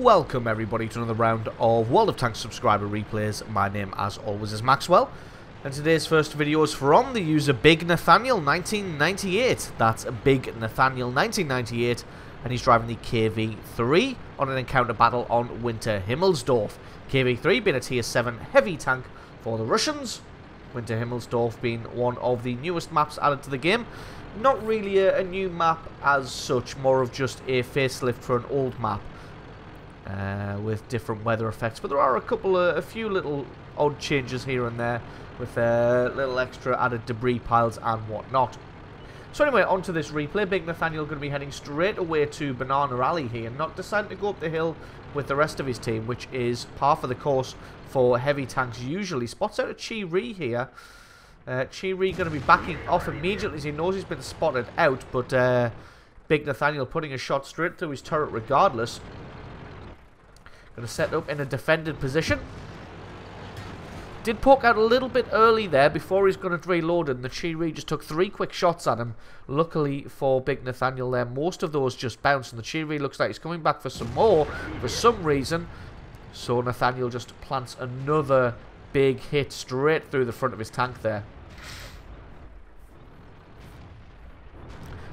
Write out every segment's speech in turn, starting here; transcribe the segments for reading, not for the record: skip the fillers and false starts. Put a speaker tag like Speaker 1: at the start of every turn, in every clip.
Speaker 1: Welcome everybody to another round of World of Tanks subscriber replays. My name as always is Maxwell, and today's first video is from the user Big Nathaniel 1998. That's Big Nathaniel 1998, and he's driving the KV-3 on an encounter battle on Winter Himmelsdorf. KV-3 being a tier 7 heavy tank for the Russians, Winter Himmelsdorf being one of the newest maps added to the game. Not really a new map as such, more of just a facelift for an old map. With different weather effects, but there are a few little odd changes here and there with little extra added debris piles and whatnot. So anyway, on to this replay. Big Nathaniel going to be heading straight away to Banana Alley here, not deciding to go up the hill with the rest of his team, which is par for the course for heavy tanks usually. Spots out a Chi-Ri here. Chi-Ri going to be backing off immediately as he knows he's been spotted out, but Big Nathaniel putting a shot straight through his turret regardless. Going to set up in a defended position. Did poke out a little bit early there before he's going to reload, and the Chi-Ri just took 3 quick shots at him. Luckily for Big Nathaniel there, most of those just bounced, and the Chi-Ri looks like he's coming back for some more for some reason. So Nathaniel just plants another big hit straight through the front of his tank there.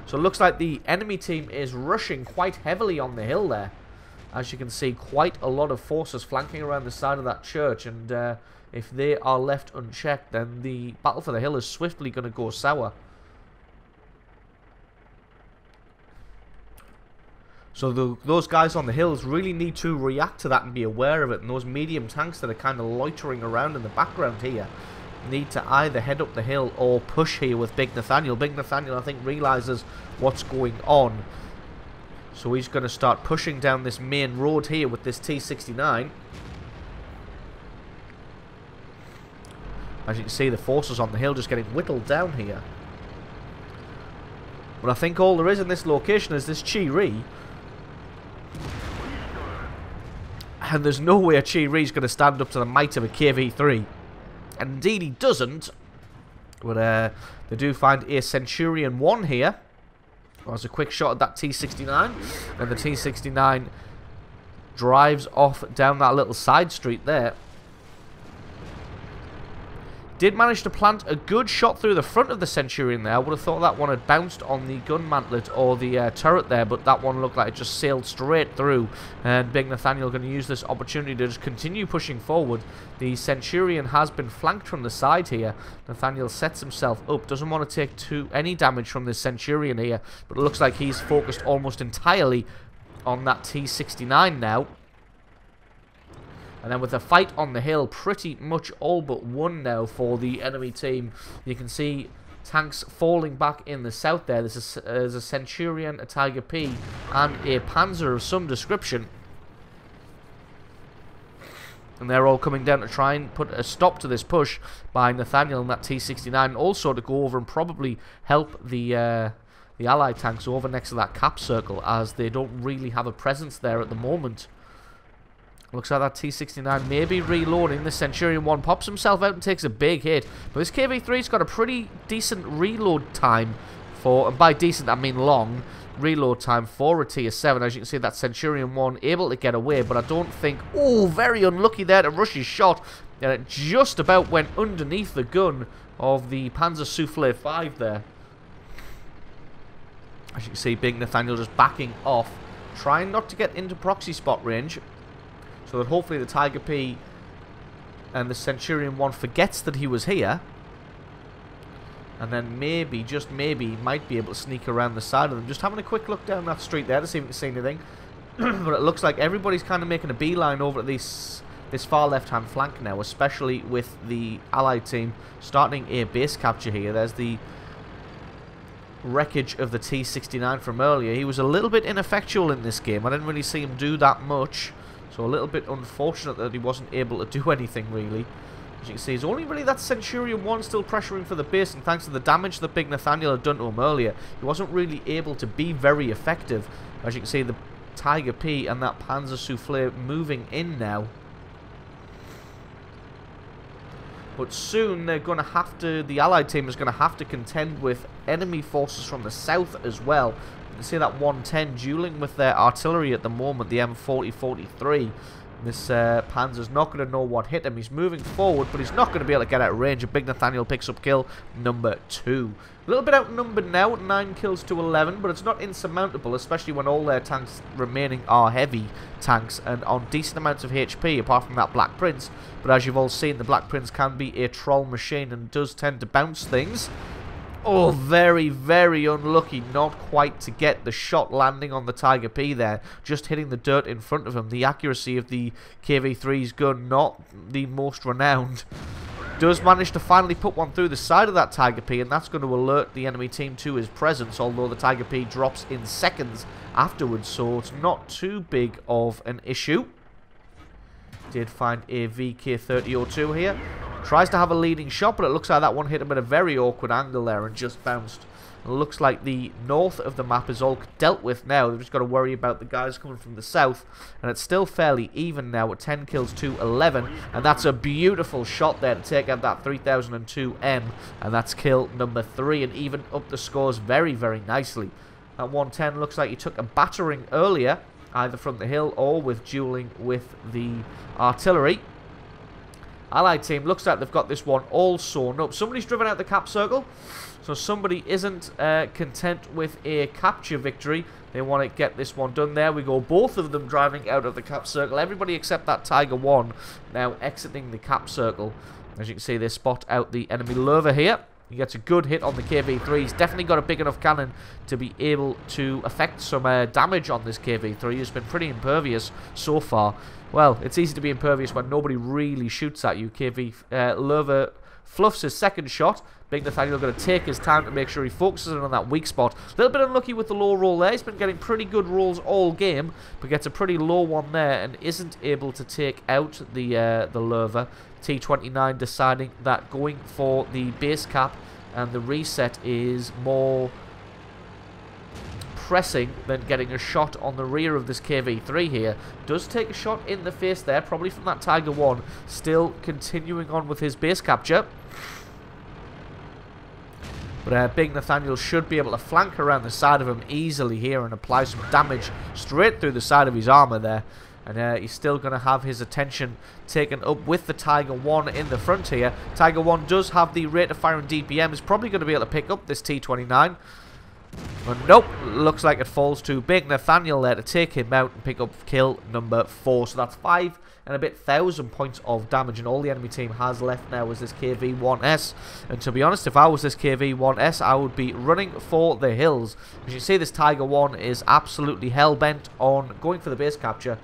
Speaker 1: So it looks like the enemy team is rushing quite heavily on the hill there. As you can see, quite a lot of forces flanking around the side of that church, and if they are left unchecked, then the battle for the hill is swiftly going to go sour. So those guys on the hills really need to react to that and be aware of it, and those medium tanks that are kind of loitering around in the background here need to either head up the hill or push here with Big Nathaniel. Big Nathaniel, I think, realizes what's going on. So he's going to start pushing down this main road here with this T49. As you can see, the forces on the hill just getting whittled down here. But I think all there is in this location is this Chi-Ri. And there's no way a Chi-Ri is going to stand up to the might of a KV-3. And indeed he doesn't. But they do find a Centurion 1 here. As a quick shot at that T69, and the T69 drives off down that little side street there. Did manage to plant a good shot through the front of the Centurion there. I would have thought that one had bounced on the gun mantlet or the turret there, but that one looked like it just sailed straight through. And Big Nathaniel going to use this opportunity to just continue pushing forward. The Centurion has been flanked from the side here. Nathaniel sets himself up, doesn't want to take any damage from this Centurion here, but it looks like he's focused almost entirely on that T69 now. And then with the fight on the hill pretty much all but won now for the enemy team. You can see tanks falling back in the south there. There's a Centurion, a Tiger P, and a Panzer of some description. And they're all coming down to try and put a stop to this push by Nathaniel and that T69. Also to go over and probably help the Allied tanks over next to that cap circle, as they don't really have a presence there at the moment. Looks like that T69 maybe reloading. The Centurion 1 pops himself out and takes a big hit. But this KV-3's got a pretty decent reload time for, and by decent I mean long, reload time for a tier 7. As you can see, that Centurion 1 able to get away, but I don't think... Oh, very unlucky there to rush his shot. And it just about went underneath the gun of the Panzer Soufflé 5 there. As you can see, Big Nathaniel just backing off, trying not to get into proxy spot range, so that hopefully the Tiger P and the Centurion 1 forgets that he was here. And then maybe, just maybe, might be able to sneak around the side of them. Just having a quick look down that street there to see if we can see anything. But it looks like everybody's kind of making a beeline over to this far left-hand flank now, especially with the Allied team starting a base capture here. There's the wreckage of the T69 from earlier. He was a little bit ineffectual in this game. I didn't really see him do that much. So a little bit unfortunate that he wasn't able to do anything, really. As you can see, it's only really that Centurion 1 still pressuring for the base, and thanks to the damage that Big Nathaniel had done to him earlier, he wasn't really able to be very effective. As you can see, the Tiger P and that Panzer Soufflé moving in now. But soon they're going to have to, the Allied team is going to have to contend with enemy forces from the south as well. You can see that 110 dueling with their artillery at the moment, the M40-43. This Panzer's not going to know what hit him. He's moving forward, but he's not going to be able to get out of range. And Big Nathaniel picks up kill number 2. A little bit outnumbered now, 9 kills to 11, but it's not insurmountable, especially when all their tanks remaining are heavy tanks and on decent amounts of HP, apart from that Black Prince. But as you've all seen, the Black Prince can be a troll machine and does tend to bounce things. Oh, very, very unlucky not quite to get the shot landing on the Tiger P there. Just hitting the dirt in front of him. The accuracy of the KV-3's gun, not the most renowned. Does manage to finally put one through the side of that Tiger P, and that's going to alert the enemy team to his presence, although the Tiger P drops in seconds afterwards, so it's not too big of an issue. Did find a VK-30-02 here. Tries to have a leading shot, but it looks like that one hit him at a very awkward angle there and just bounced. It looks like the north of the map is all dealt with now. They've just got to worry about the guys coming from the south. And it's still fairly even now at 10 kills to 11. And that's a beautiful shot there to take out that 3002M. And that's kill number 3 and even up the scores very, very nicely. That 110 looks like he took a battering earlier, either from the hill or with dueling with the artillery. Allied team looks like they've got this one all sewn up. Somebody's driven out the cap circle, so somebody isn't content with a capture victory. They want to get this one done. There we go, both of them driving out of the cap circle. Everybody except that Tiger 1 now exiting the cap circle. As you can see, they spot out the enemy Lerva here. He gets a good hit on the KV-3. He's definitely got a big enough cannon to be able to affect some damage on this KV-3. He's been pretty impervious so far. Well, it's easy to be impervious when nobody really shoots at you. Lerva fluffs his second shot. Big Nathaniel going to take his time to make sure he focuses on that weak spot. A little bit unlucky with the low roll there. He's been getting pretty good rolls all game, but gets a pretty low one there and isn't able to take out the Lerva. T49 deciding that going for the base cap and the reset is more pressing than getting a shot on the rear of this KV-3 here. Does take a shot in the face there, probably from that Tiger 1. Still continuing on with his base capture. But Big Nathaniel should be able to flank around the side of him easily here and apply some damage straight through the side of his armor there. And he's still going to have his attention taken up with the Tiger 1 in the front here. Tiger 1 does have the rate of fire and DPM. Is probably going to be able to pick up this T49. But nope, looks like it falls to Big Nathaniel there to take him out and pick up kill number 4. So that's 5 and a bit thousand points of damage, and all the enemy team has left now is this KV-1S. And to be honest, if I was this KV-1S, I would be running for the hills. As you see, this Tiger 1 is absolutely hell-bent on going for the base capture.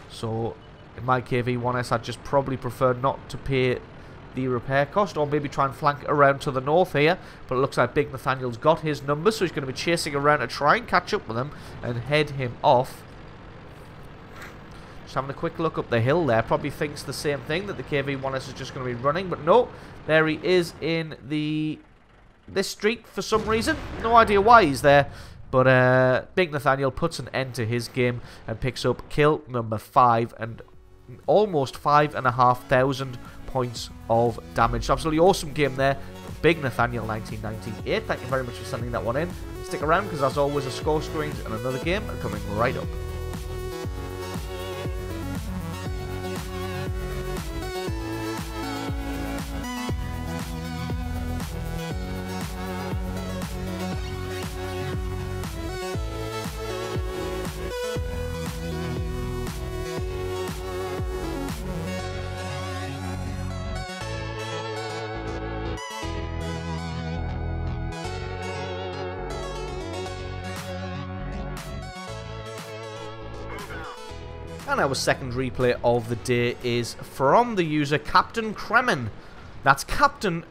Speaker 1: So in my KV-1S, I'd just probably prefer not to pay the repair cost, or maybe try and flank around to the north here. But it looks like Big Nathaniel's got his number, so he's going to be chasing around to try and catch up with him and head him off. Just having a quick look up the hill there. Probably thinks the same thing, that the KV-1S is just going to be running, but no, there he is in this street for some reason. No idea why he's there. But Big Nathaniel puts an end to his game and picks up kill number 5 and almost 5,500 points of damage. So absolutely awesome game there for Big Nathaniel 1998. Thank you very much for sending that one in. Stick around because as always a score screen and another game are coming right up. And our second replay of the day is from the user Captain Kremen. That's Captain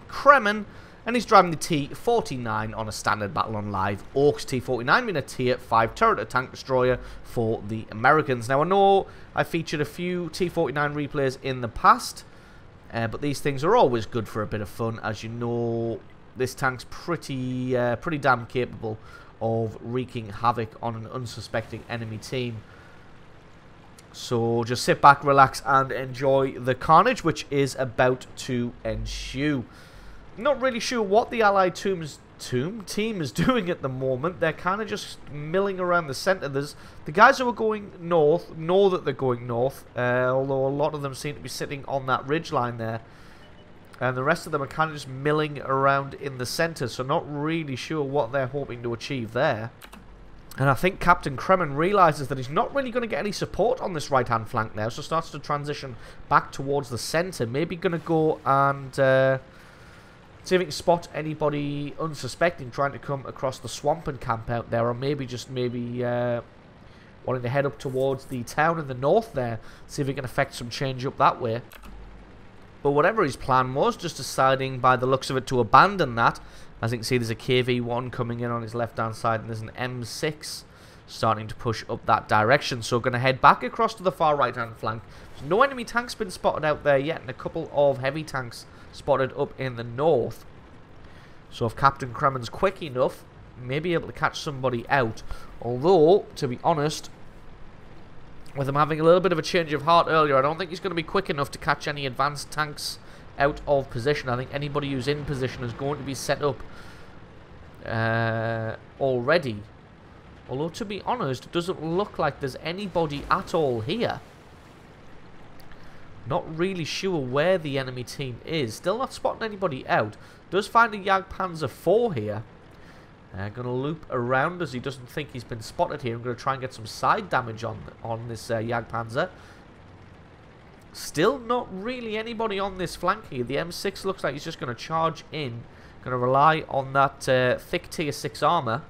Speaker 1: Kremen, and he's driving the T49 on a standard Battle on Live Orcs T49, being a tier 5 turret tank destroyer for the Americans. Now I know I featured a few T49 replays in the past, but these things are always good for a bit of fun. As you know, this tank's pretty damn capable of wreaking havoc on an unsuspecting enemy team. So just sit back, relax, and enjoy the carnage which is about to ensue. Not really sure what the Allied team is doing at the moment. They're kind of just milling around the centre. The guys who are going north know that they're going north, although a lot of them seem to be sitting on that ridgeline there. And the rest of them are kind of just milling around in the centre, so not really sure what they're hoping to achieve there. And I think Captain Kremen realises that he's not really going to get any support on this right-hand flank now, so starts to transition back towards the centre. Maybe going to go and see if he can spot anybody unsuspecting trying to come across the swamp and camp out there, or maybe wanting to head up towards the town in the north there, see if he can affect some change up that way. But whatever his plan was, just deciding by the looks of it to abandon that. As you can see, there's a KV-1 coming in on his left-hand side, and there's an M6 starting to push up that direction. So going to head back across to the far right-hand flank. There's no enemy tanks been spotted out there yet, and a couple of heavy tanks spotted up in the north. So if Captain Kremen's quick enough, may be able to catch somebody out. Although, to be honest, with him having a little bit of a change of heart earlier, I don't think he's going to be quick enough to catch any advanced tanks out of position. I think anybody who's in position is going to be set up already. Although, to be honest, it doesn't look like there's anybody at all here. Not really sure where the enemy team is. Still not spotting anybody out. Does find a Jagdpanzer 4 here. Going to loop around as he doesn't think he's been spotted here. I'm going to try and get some side damage on this Jagdpanzer. Still not really anybody on this flank here. The M6 looks like he's just going to charge in. Going to rely on that thick tier 6 armour.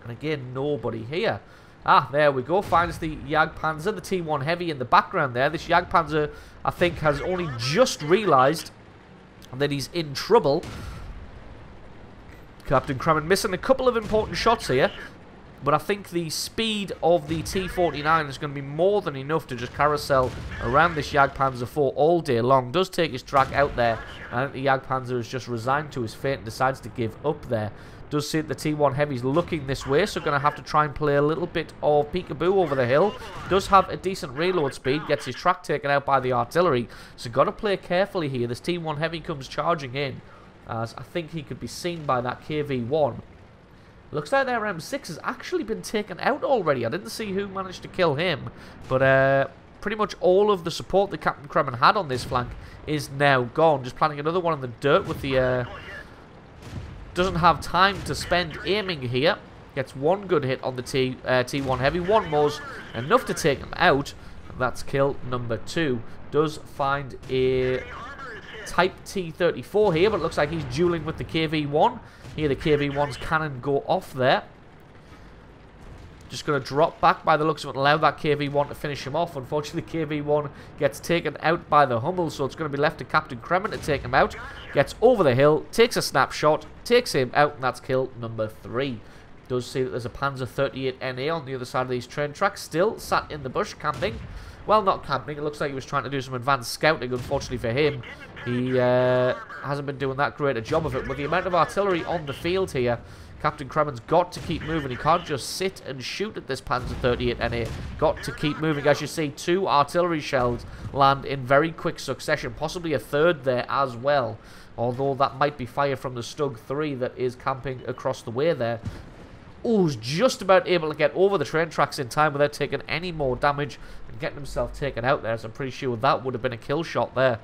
Speaker 1: And again, nobody here. Ah, there we go. Finds the Jagdpanzer, the T1 Heavy in the background there. This Jagdpanzer, I think, has only just realised that he's in trouble. Captain Kremen missing a couple of important shots here. But I think the speed of the T49 is going to be more than enough to just carousel around this Jagdpanzer 4 all day long. Does take his track out there. I think the Jagdpanzer is just resigned to his fate and decides to give up there. Does see that the T1 Heavy's looking this way, so going to have to try and play a little bit of peekaboo over the hill. Does have a decent reload speed, gets his track taken out by the artillery, so got to play carefully here. This T1 Heavy comes charging in, as I think he could be seen by that KV-1. Looks like their M6 has actually been taken out already. I didn't see who managed to kill him, but pretty much all of the support that Captain Kremen had on this flank is now gone. Just planting another one in the dirt with the... doesn't have time to spend aiming here. Gets one good hit on the T1 Heavy. One more's enough to take him out. And that's kill number 2. Does find a Type T34 here, but it looks like he's dueling with the KV-1. Here the KV-1's cannon go off there. Just going to drop back by the looks of it and allow that KV-1 to finish him off. Unfortunately, KV-1 gets taken out by the Hummel, so it's going to be left to Captain Kremen to take him out. Gets over the hill, takes a snapshot, takes him out, and that's kill number 3. Does see that there's a Panzer 38 NA on the other side of these train tracks, still sat in the bush camping. Well, not camping, it looks like he was trying to do some advanced scouting. Unfortunately for him, he hasn't been doing that great a job of it. With the amount of artillery on the field here, Captain Kremen's got to keep moving. He can't just sit and shoot at this Panzer 38 NA. Got to keep moving. As you see, 2 artillery shells land in very quick succession. Possibly a third there as well. Although that might be fire from the Stug 3 that is camping across the way there. Oh, was just about able to get over the train tracks in time without taking any more damage and getting himself taken out there. So I'm pretty sure that would have been a kill shot there.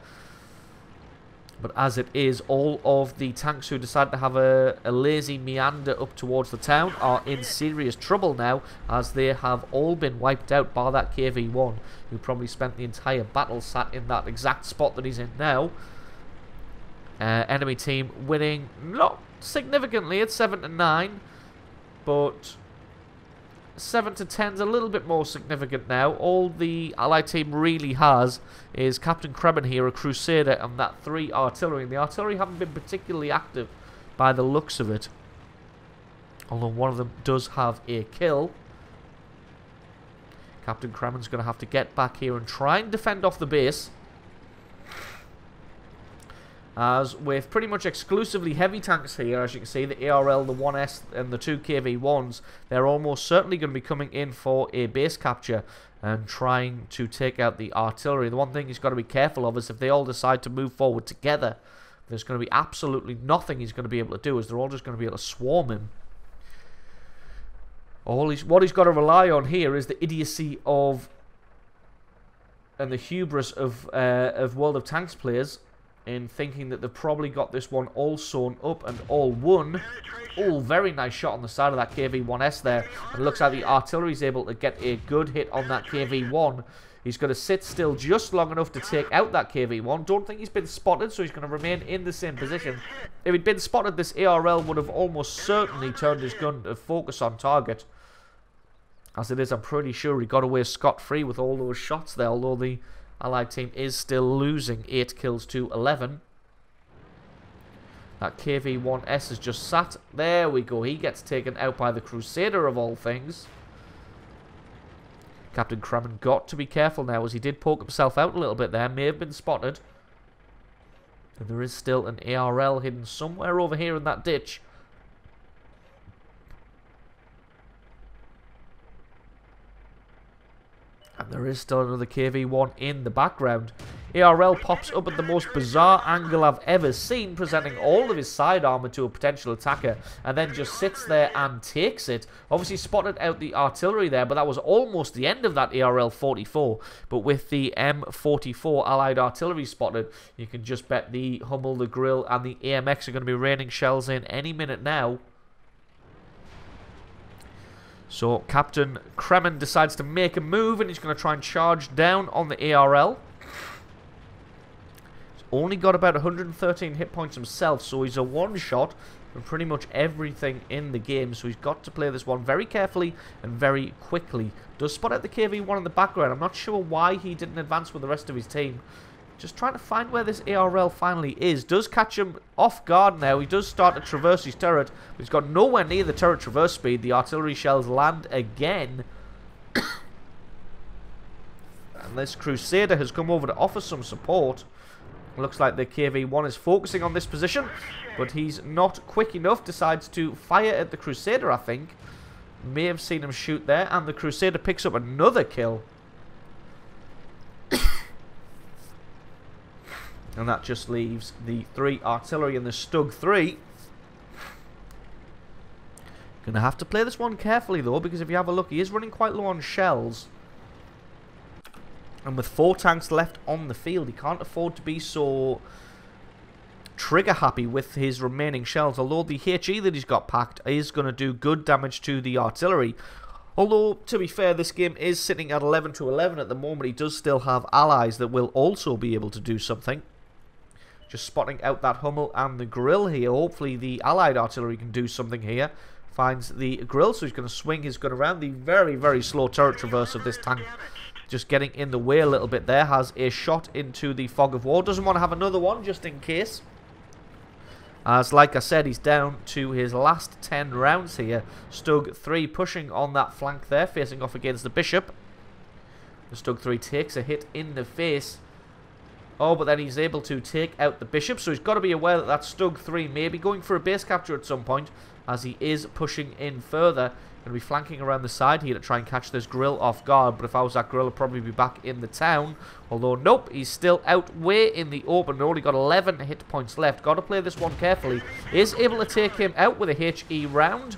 Speaker 1: But as it is, all of the tanks who decided to have a lazy meander up towards the town are in serious trouble now, as they have all been wiped out by that KV-1, who probably spent the entire battle sat in that exact spot that he's in now. Enemy team winning, not significantly, it's 7-9, but 7-10's a little bit more significant now. All the Allied team really has is Captain Kremen here, a Crusader, and that 3 artillery. And the artillery haven't been particularly active by the looks of it. Although one of them does have a kill. Captain Kremen's going to have to get back here and try and defend off the base. As with pretty much exclusively heavy tanks here, as you can see, the ARL, the 1S, and the 2 KV-1s, they're almost certainly going to be coming in for a base capture and trying to take out the artillery. The one thing he's got to be careful of is if they all decide to move forward together, there's going to be absolutely nothing he's going to be able to do, as they're all just going to be able to swarm him. What he's got to rely on here is the idiocy of and the hubris of World of Tanks players in thinking that they've probably got this one all sewn up and all won. Oh, very nice shot on the side of that KV-1S there. And it looks like the artillery's able to get a good hit on that KV-1. He's going to sit still just long enough to take out that KV-1. Don't think he's been spotted, so he's going to remain in the same position. If he'd been spotted, this ARL would have almost certainly turned his gun to focus on target. As it is, I'm pretty sure he got away scot-free with all those shots there, although the Allied team is still losing 8 kills to 11. That KV-1S has just sat. There we go. He gets taken out by the Crusader of all things. Captain Kremen got to be careful now, as he did poke himself out a little bit there. May have been spotted. And there is still an ARL hidden somewhere over here in that ditch. And there is still another KV-1 in the background. ARL pops up at the most bizarre angle I've ever seen, presenting all of his side armor to a potential attacker, and then just sits there and takes it. Obviously spotted out the artillery there, but that was almost the end of that ARL-44. But with the M44 Allied artillery spotted, you can just bet the Hummel, the Grill, and the AMX are going to be raining shells in any minute now. So Captain Kremen decides to make a move, and he's going to try and charge down on the ARL. He's only got about 113 hit points himself, so he's a one-shot from pretty much everything in the game. So he's got to play this one very carefully and very quickly. Does spot out the KV-1 in the background. I'm not sure why he didn't advance with the rest of his team. Just trying to find where this ARL finally is. Does catch him off guard now. He does start to traverse his turret, but he's got nowhere near the turret traverse speed. The artillery shells land again. And this Crusader has come over to offer some support. Looks like the KV-1 is focusing on this position, but he's not quick enough. Decides to fire at the Crusader, I think. May have seen him shoot there, and the Crusader picks up another kill. And that just leaves the 3 artillery and the Stug 3. Gonna have to play this one carefully though, because if you have a look, he is running quite low on shells. And with 4 tanks left on the field, he can't afford to be so trigger happy with his remaining shells. Although the HE that he's got packed is going to do good damage to the artillery. Although, to be fair, this game is sitting at 11 to 11 at the moment. He does still have allies that will also be able to do something. Just spotting out that Hummel and the Grill here. Hopefully the Allied artillery can do something here. Finds the Grill, so he's going to swing his gun around. The very, very slow turret traverse of this tank just getting in the way a little bit there. Has a shot into the fog of war. Doesn't want to have another one just in case. As, like I said, he's down to his last 10 rounds here. Stug 3 pushing on that flank there, facing off against the Bishop. The Stug 3 takes a hit in the face. Oh, but then he's able to take out the Bishop, so he's got to be aware that that Stug 3 may be going for a base capture at some point, as he is pushing in further. Going to be flanking around the side here to try and catch this Grill off guard, but if I was that Grill, I'd probably be back in the town. Although, nope, he's still out way in the open. Only got 11 hit points left. Got to play this one carefully. Is able to take him out with a HE round.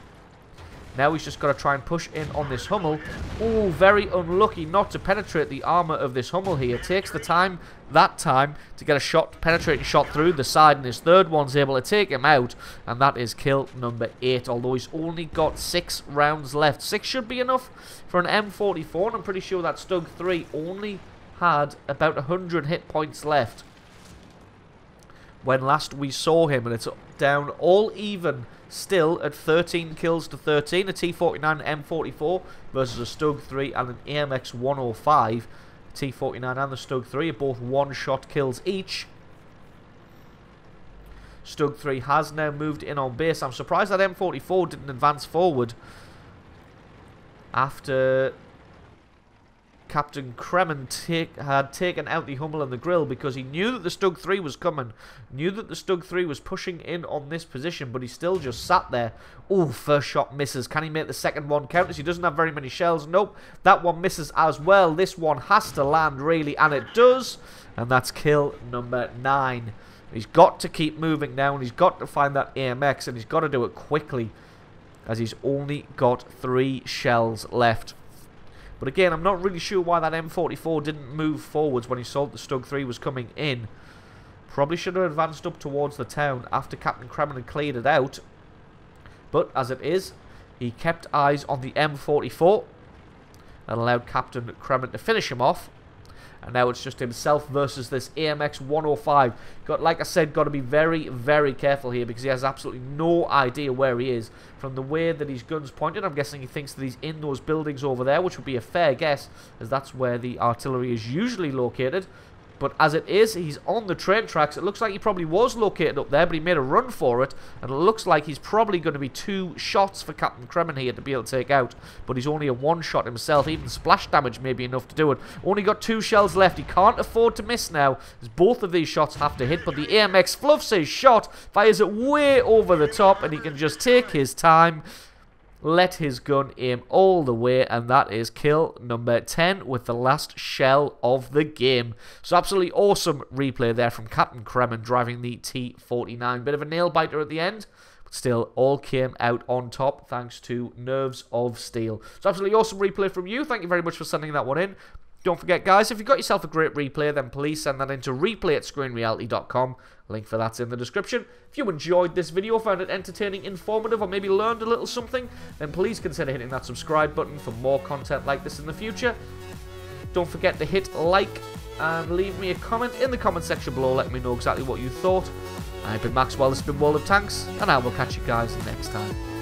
Speaker 1: Now he's just got to try and push in on this Hummel. Oh, very unlucky not to penetrate the armor of this Hummel here. Takes the time, that time, to get a shot, penetrating shot through the side, and his third one's able to take him out, and that is kill number 8, although he's only got 6 rounds left. 6 should be enough for an M44, and I'm pretty sure that Stug 3 only had about 100 hit points left when last we saw him, and it's down all even still at 13 kills to 13. A T49 M44 versus a Stug 3 and an AMX 105. T49 and the Stug 3 are both one-shot kills each. Stug 3 has now moved in on base. I'm surprised that M44 didn't advance forward after Captain Kremen had taken out the Hummel and the Grill because he knew that the Stug 3 was coming. Knew that the Stug 3 was pushing in on this position, but he still just sat there. Oh, first shot misses. Can he make the second one count as he doesn't have very many shells? Nope, that one misses as well. This one has to land, really, and it does. And that's kill number 9. He's got to keep moving now, and he's got to find that AMX, and he's got to do it quickly, as he's only got 3 shells left. But again, I'm not really sure why that M44 didn't move forwards when he saw the Stug 3 was coming in. Probably should have advanced up towards the town after Captain Kremen had cleared it out. But as it is, he kept eyes on the M44 and allowed Captain Kremen to finish him off. And now it's just himself versus this AMX 105. Like I said, got to be very, very careful here because he has absolutely no idea where he is. From the way that his gun's pointed, I'm guessing he thinks that he's in those buildings over there, which would be a fair guess, as that's where the artillery is usually located. But as it is, he's on the train tracks. It looks like he probably was located up there, but he made a run for it. And it looks like he's probably going to be 2 shots for Captain Kremen here to be able to take out. But he's only a 1 shot himself. Even splash damage may be enough to do it. Only got 2 shells left. He can't afford to miss now, as both of these shots have to hit. But the AMX fluffs his shot, fires it way over the top, and he can just take his time. Let his gun aim all the way, and that is kill number 10 with the last shell of the game. So absolutely awesome replay there from Captain Kremen driving the T49. Bit of a nail-biter at the end, but still all came out on top thanks to nerves of steel. So absolutely awesome replay from you. Thank you very much for sending that one in. Don't forget, guys, if you've got yourself a great replay, then please send that into replay@screenreality.com. Link for that's in the description. If you enjoyed this video, found it entertaining, informative, or maybe learned a little something, then please consider hitting that subscribe button for more content like this in the future. Don't forget to hit like and leave me a comment in the comment section below. Let me know exactly what you thought. I've been Maxwell, this has been World of Tanks, and I will catch you guys next time.